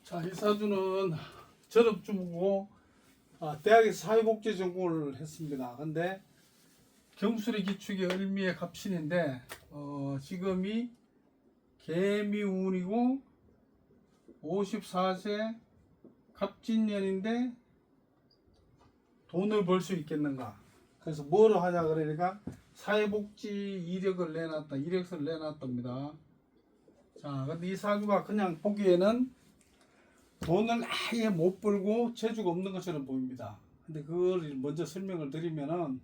자, 이사주는 졸업중이고 대학에서 사회복지 전공을 했습니다. 근데 경술의 기축이 을미의 갑신인데 지금이 개미운이고 54세 갑진년인데 돈을 벌 수 있겠는가? 그래서 뭐를 하냐 그러니까 사회복지 이력서를 내놨답니다. 자, 근데 이 사주가 그냥 보기에는 돈을 아예 못 벌고 재주가 없는 것처럼 보입니다. 근데 그걸 먼저 설명을 드리면은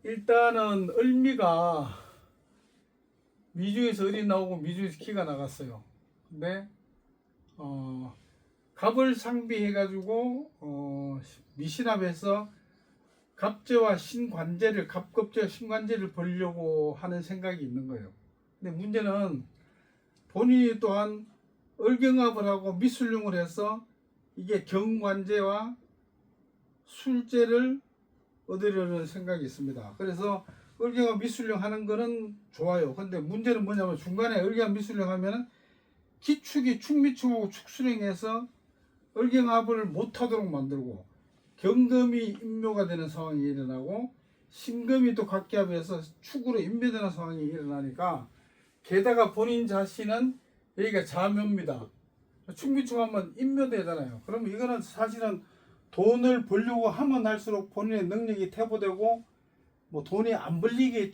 일단은 을미가 미중에서 을이 나오고 미중에서 키가 나갔어요. 근데 갑을 상비해 가지고 미신합에서 갑제와 신관제를 갑급제와 신관제를 벌려고 하는 생각이 있는 거예요. 근데 문제는 본인이 또한 을경합을 하고 미술용을 해서 이게 경관제와 술제를 얻으려는 생각이 있습니다. 그래서 을경합 미술용 하는 거는 좋아요. 근데 문제는 뭐냐면 중간에 을경합 미술용 하면은 기축이 축미충하고 축술행해서 을경합을 못하도록 만들고 경금이 인묘가 되는 상황이 일어나고 신금이 또 각기합에서 축으로 인묘되는 상황이 일어나니까 게다가 본인 자신은 여기가 자묘입니다. 축미충하면 인묘되잖아요. 그러면 이거는 사실은 돈을 벌려고 하면 할수록 본인의 능력이 퇴보되고 뭐 돈이 안 벌리는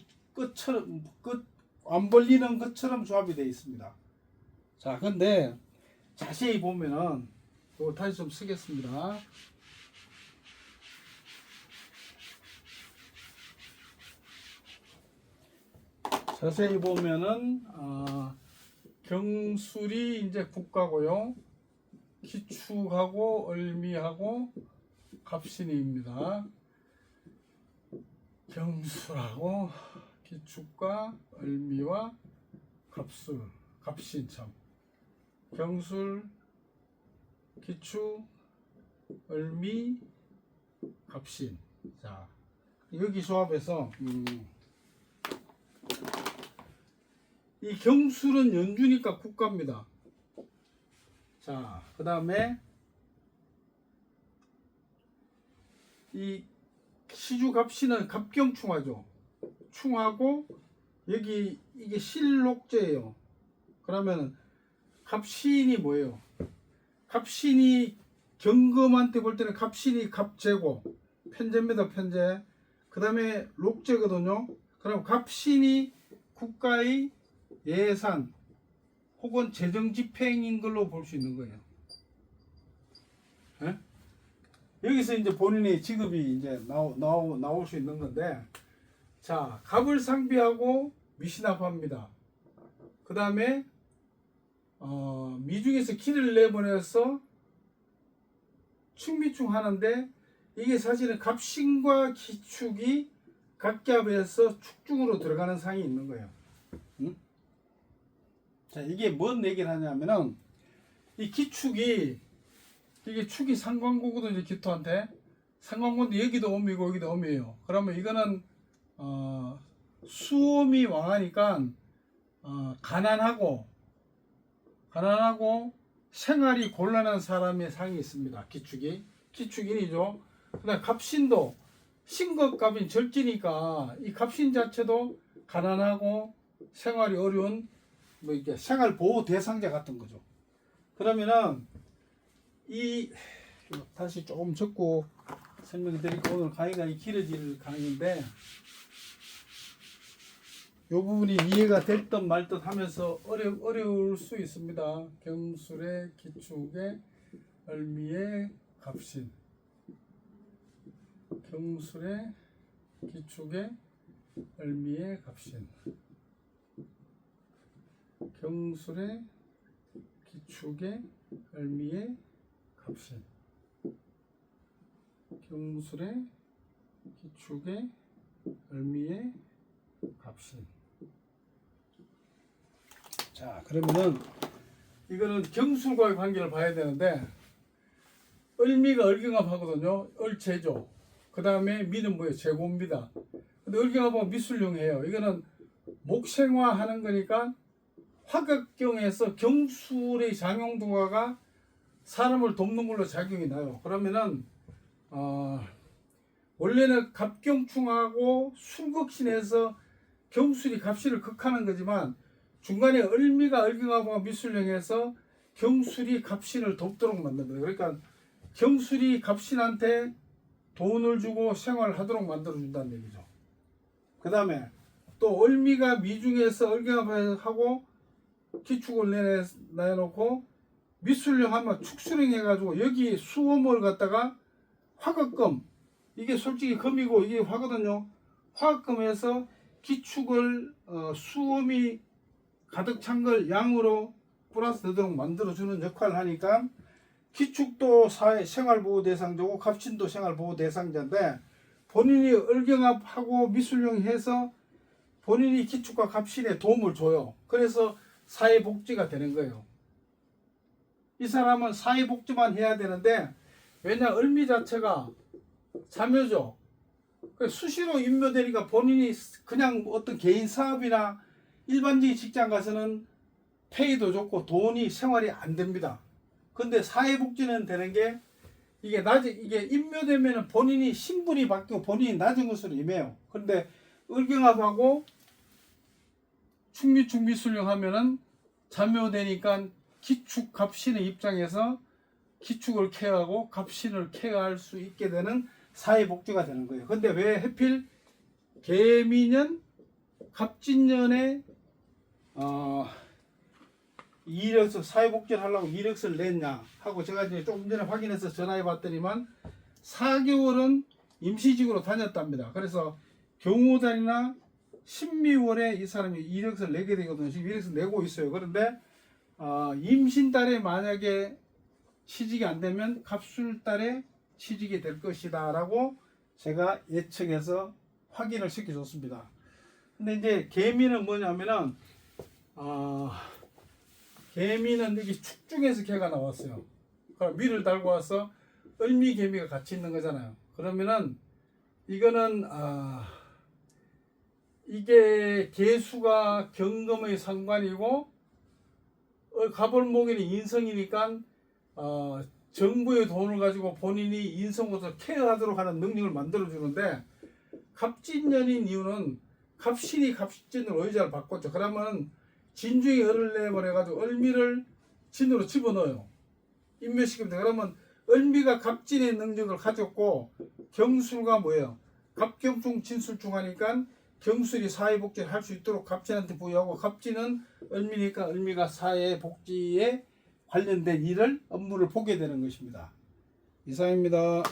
것처럼 조합이 되어 있습니다. 자, 근데 자세히 보면은 이거 다시 좀 쓰겠습니다. 자세히 보면은 경술이 이제 국가고요. 기축하고 을미하고 갑신입니다. 경술하고 기축과 을미와 갑신 참. 경술, 기축, 을미, 갑신. 자, 여기 조합에서 이 경술은 연주니까 국가입니다. 자, 그 다음에 이 시주갑신은 갑경충하죠. 충하고 여기 이게 실록제예요. 그러면 갑신이 뭐예요? 갑신이 경금한테 볼 때는 갑신이 갑제고 편제입니다. 편제. 그 다음에 록제거든요. 그럼 갑신이 국가의 예산 혹은 재정 집행인 걸로 볼 수 있는 거예요. 에? 여기서 이제 본인의 직업이 이제 나올 수 있는 건데, 자, 갑을 상비하고 미신합합니다. 그 다음에 미중에서 키를 내보내서 축미충 하는데 이게 사실은 갑신과 기축이 각기합에서 축중으로 들어가는 상이 있는 거예요. 응? 자, 이게 뭔 얘기를 하냐면은 이 기축이 이게 축이 상관고거든요. 기토한테 상관고인데 여기도 엄이고 여기도 엄이에요. 그러면 이거는 수엄이 왕하니까 가난하고 생활이 곤란한 사람의 상이 있습니다. 기축인이죠. 그다음 갑신도 신겁갑인 절지니까 이 갑신 자체도 가난하고 생활이 어려운 뭐 이게 생활 보호 대상자 같은 거죠. 그러면은 다시 조금 적고 설명드릴게요. 오늘 강의가 길어질 강의인데 이 부분이 이해가 될 듯 말 듯 하면서 어려울 수 있습니다. 경술의 기축의 을미의 갑신, 경술의 기축의 을미의 갑신, 경술의 기축의 을미의 갑신, 경술의 기축의 을미의 갑신. 자, 그러면은 이거는 경술과의 관계를 봐야 되는데 을미가 을경합 하거든요. 을제죠. 그 다음에 미는 뭐예요? 제고입니다. 근데 을경합하고 미술용이에요. 이거는 목생화 하는 거니까 화극경에서 경술의 장용도화가 사람을 돕는 걸로 작용이 나요. 그러면은 원래는 갑경충하고 술극신에서 경술이 갑신을 극하는 거지만 중간에 을미가 을경하고 미술령에서 경술이 갑신을 돕도록 만듭니다. 그러니까 경술이 갑신한테 돈을 주고 생활하도록 만들어준다는 얘기죠. 그 다음에 또 을미가 미중에서 을경하고 기축을 내놓고 미술령 하면 축수령 해가지고 여기 수음을 갖다가 화극금, 이게 솔직히 금이고 이게 화거든요. 화극금에서 기축을 수음이 가득 찬 걸 양으로 플러스 되도록 만들어주는 역할을 하니까 기축도 사회 생활보호 대상자고 갑신도 생활보호 대상자인데 본인이 을경합하고 미술령 해서 본인이 기축과 갑신에 도움을 줘요. 그래서 사회복지가 되는 거예요. 이 사람은 사회복지만 해야 되는데 왜냐 을미 자체가 자묘죠. 수시로 임묘되니까 본인이 그냥 어떤 개인 사업이나 일반적인 직장 가서는 페이도 좋고 돈이 생활이 안 됩니다. 근데 사회복지는 되는 게 이게 이게 임묘되면 본인이 신분이 바뀌고 본인이 낮은 것으로 임해요. 그런데 을경합하고 충미축 미술령 하면은 자묘되니까 기축 갑신의 입장에서 기축을 케어하고 갑신을 케어할 수 있게 되는 사회복지가 되는 거예요. 근데 왜 하필 개미년 갑진년에 이력서 사회복지를 하려고 이력서를 냈냐 하고 제가 이제 조금 전에 확인해서 전화해 봤더니만 4개월은 임시직으로 다녔답니다. 그래서 경호단이나 신미월에 이 사람이 이력서를 내게 되거든요. 지금 이력서 내고 있어요. 그런데 임신달에 만약에 취직이 안 되면 갑술달에 취직이 될 것이다 라고 제가 예측해서 확인을 시켜줬습니다. 근데 이제 개미는 뭐냐면은 개미는 여기 축 중에서 개가 나왔어요. 그럼 미를 달고 와서 을미 개미가 같이 있는 거잖아요. 그러면은 이거는 이게 개수가 경금의 상관이고 갑을목일이 인성이니까 정부의 돈을 가지고 본인이 인성으로서 케어하도록 하는 능력을 만들어주는데 갑진년인 이유는 갑신이 갑진으로 의자를 바꿨죠. 그러면 진중에 을을 내버려가지고 을미를 진으로 집어넣어요. 임묘시키면 돼. 그러면 을미가 갑진의 능력을 가졌고 경술가 뭐예요? 갑경중 진술중 하니까 경술이 사회복지를 할 수 있도록 갑진한테 부여하고 갑진은 을미니까 을미가 사회복지에 관련된 일을 업무를 보게 되는 것입니다. 이상입니다.